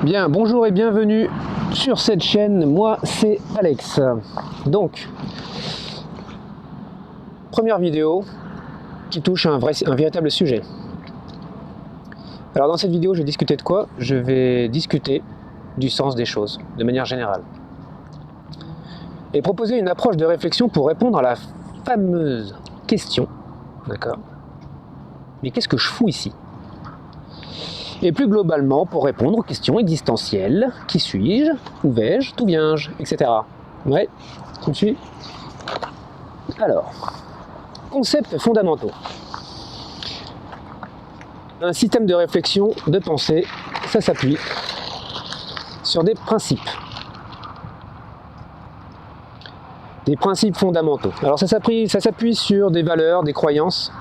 Bien, bonjour et bienvenue sur cette chaîne, moi c'est Alex. Donc, première vidéo qui touche un véritable sujet. Alors dans cette vidéo, je vais discuter de quoi? Je vais discuter du sens des choses, de manière générale. Et proposer une approche de réflexion pour répondre à la fameuse question, d'accord? Mais qu'est-ce que je fous ici? Et plus globalement, pour répondre aux questions existentielles, qui suis-je, où vais-je, d'où viens-je, etc. Ouais, tu me suis? Alors, concepts fondamentaux. Un système de réflexion, de pensée, ça s'appuie sur des principes. Des principes fondamentaux. Alors ça s'appuie sur des valeurs, des croyances,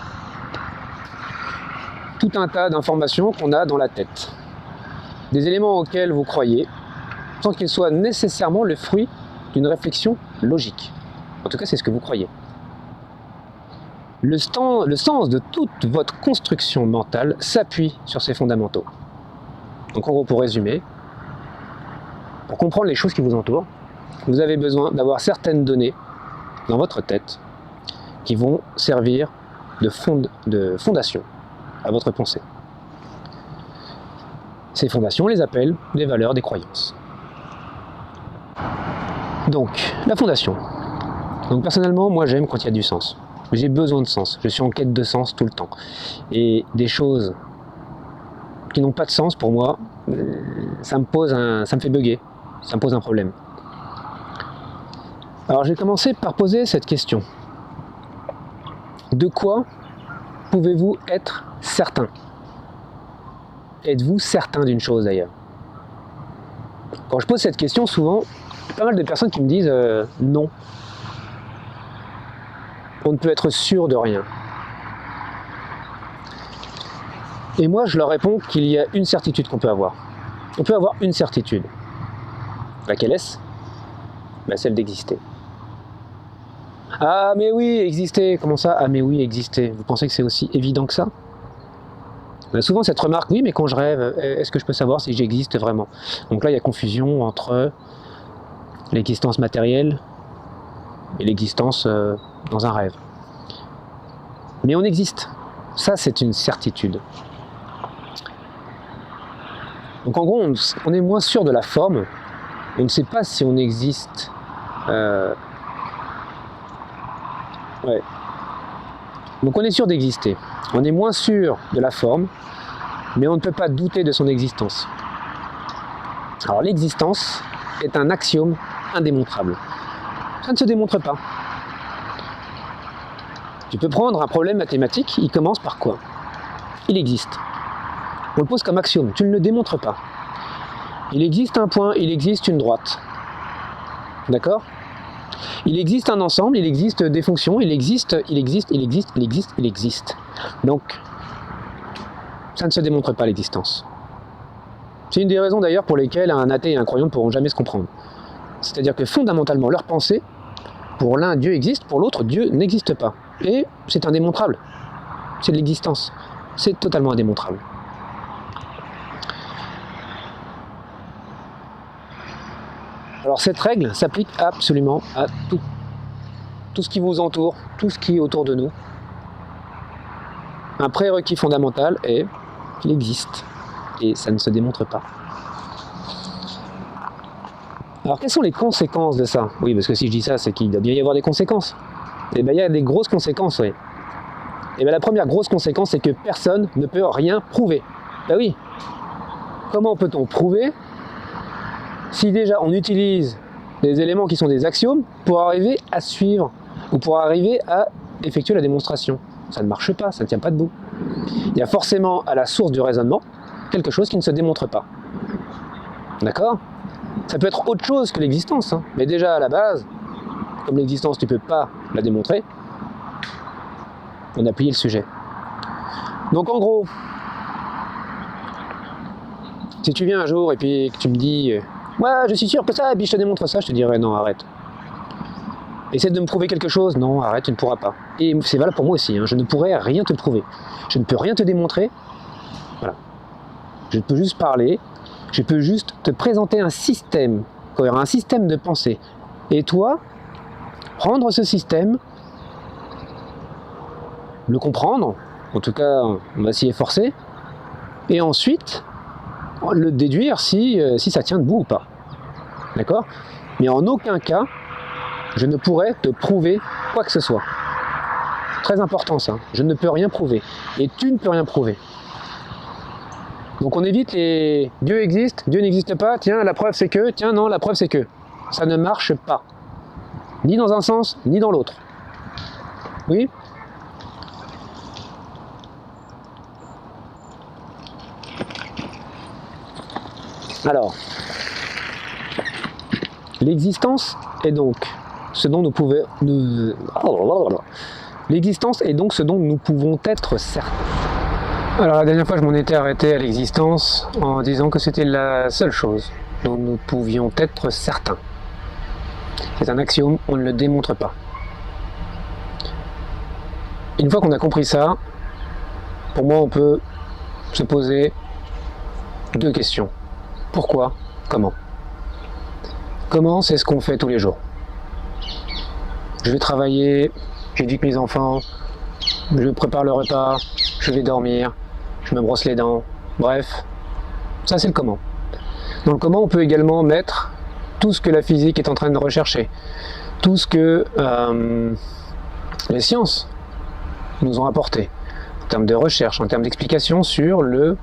tout un tas d'informations qu'on a dans la tête. Des éléments auxquels vous croyez, sans qu'ils soient nécessairement le fruit d'une réflexion logique. En tout cas, c'est ce que vous croyez. Le sens de toute votre construction mentale s'appuie sur ces fondamentaux. Donc en gros, pour résumer, pour comprendre les choses qui vous entourent, vous avez besoin d'avoir certaines données dans votre tête qui vont servir de fondation à votre pensée. Ces fondations, on les appelle des valeurs, des croyances. Donc, la fondation. Donc personnellement, moi j'aime quand il y a du sens. J'ai besoin de sens. Je suis en quête de sens tout le temps. Et des choses qui n'ont pas de sens pour moi, ça me fait bugger. Ça me pose un problème. Alors j'ai commencé par poser cette question. De quoi pouvez-vous être certain? Êtes-vous certain d'une chose d'ailleurs? Quand je pose cette question, souvent, il y a pas mal de personnes qui me disent non. On ne peut être sûr de rien. Et moi, je leur réponds qu'il y a une certitude qu'on peut avoir. On peut avoir une certitude. Laquelle est-ce? Celle d'exister. Ah mais oui, exister, comment ça? Ah mais oui, exister. Vous pensez que c'est aussi évident que ça? On a souvent cette remarque, oui mais quand je rêve, est-ce que je peux savoir si j'existe vraiment? Donc là il y a confusion entre l'existence matérielle et l'existence dans un rêve. Mais on existe, ça c'est une certitude. Donc en gros on est moins sûr de la forme, on ne sait pas si on existe. Ouais. Donc on est sûr d'exister. On est moins sûr de la forme, mais on ne peut pas douter de son existence. Alors l'existence est un axiome indémontrable. Ça ne se démontre pas. Tu peux prendre un problème mathématique, il commence par quoi? Il existe. On le pose comme axiome, tu ne le démontres pas. Il existe un point, il existe une droite. D'accord? Il existe un ensemble, il existe des fonctions, il existe. Donc, ça ne se démontre pas l'existence. C'est une des raisons d'ailleurs pour lesquelles un athée et un croyant ne pourront jamais se comprendre. C'est-à-dire que fondamentalement, leur pensée, pour l'un Dieu existe, pour l'autre Dieu n'existe pas. Et c'est indémontrable. C'est de l'existence. C'est totalement indémontrable. Alors cette règle s'applique absolument à tout. Tout ce qui vous entoure, tout ce qui est autour de nous. Un prérequis fondamental est qu'il existe. Et ça ne se démontre pas. Alors quelles sont les conséquences de ça? Oui, parce que si je dis ça, c'est qu'il doit bien y avoir des conséquences. Et bien il y a des grosses conséquences, oui. Et bien la première grosse conséquence, c'est que personne ne peut rien prouver. Ben oui. Comment peut-on prouver si déjà on utilise des éléments qui sont des axiomes pour arriver à suivre ou pour arriver à effectuer la démonstration? Ça ne marche pas, ça ne tient pas debout. Il y a forcément à la source du raisonnement quelque chose qui ne se démontre pas. D'accord? Ça peut être autre chose que l'existence, hein. Mais déjà à la base, comme l'existence tu ne peux pas la démontrer, on a plié le sujet. Donc en gros, si tu viens un jour et puis que tu me dis ouais, je suis sûr que ça, et puis je te démontre ça, je te dirais non, arrête. Essaie de me prouver quelque chose, non, arrête, tu ne pourras pas. Et c'est valable pour moi aussi, hein. Je ne pourrais rien te prouver. Je ne peux rien te démontrer. Voilà. Je peux juste parler Je peux juste te présenter un système cohérent, un système de pensée. Et toi, prendre ce système, le comprendre, en tout cas, on va s'y efforcer, et ensuite, le déduire si ça tient debout ou pas. D'accord? Mais en aucun cas, je ne pourrais te prouver quoi que ce soit. Très important ça, je ne peux rien prouver. Et tu ne peux rien prouver. Donc on évite les Dieu existe, Dieu n'existe pas, tiens la preuve c'est que, tiens non la preuve c'est que. Ça ne marche pas. Ni dans un sens, ni dans l'autre. Oui? Alors, l'existence est donc ce dont nous pouvons... L'existence est donc ce dont nous pouvons être certains. Alors la dernière fois je m'en étais arrêté à l'existence en disant que c'était la seule chose dont nous pouvions être certains. C'est un axiome, on ne le démontre pas. Une fois qu'on a compris ça, pour moi on peut se poser deux questions. Pourquoi? Comment? Comment, c'est ce qu'on fait tous les jours. Je vais travailler, j'éduque mes enfants, je prépare le repas, je vais dormir, je me brosse les dents, bref, ça c'est le comment. Dans le comment, on peut également mettre tout ce que la physique est en train de rechercher, tout ce que les sciences nous ont apporté, en termes de recherche, en termes d'explication sur le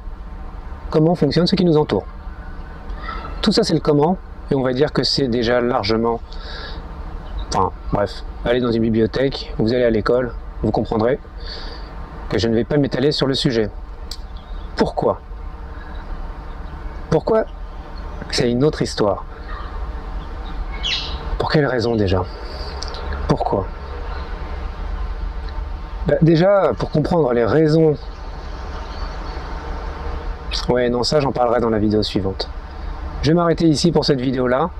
comment fonctionne ce qui nous entoure. Tout ça c'est le comment, et on va dire que c'est déjà largement... Enfin, bref, allez dans une bibliothèque, vous allez à l'école, vous comprendrez que je ne vais pas m'étaler sur le sujet. Pourquoi? Pourquoi? C'est une autre histoire. Pour quelle raison déjà? Pourquoi? Déjà, pour comprendre les raisons... Ouais, non, ça j'en parlerai dans la vidéo suivante. Je vais m'arrêter ici pour cette vidéo-là.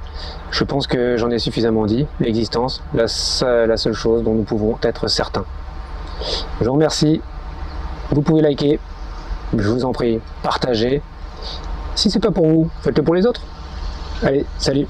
Je pense que j'en ai suffisamment dit. L'existence, la seule chose dont nous pouvons être certains. Je vous remercie. Vous pouvez liker. Je vous en prie, partagez. Si c'est pas pour vous, faites-le pour les autres. Allez, salut!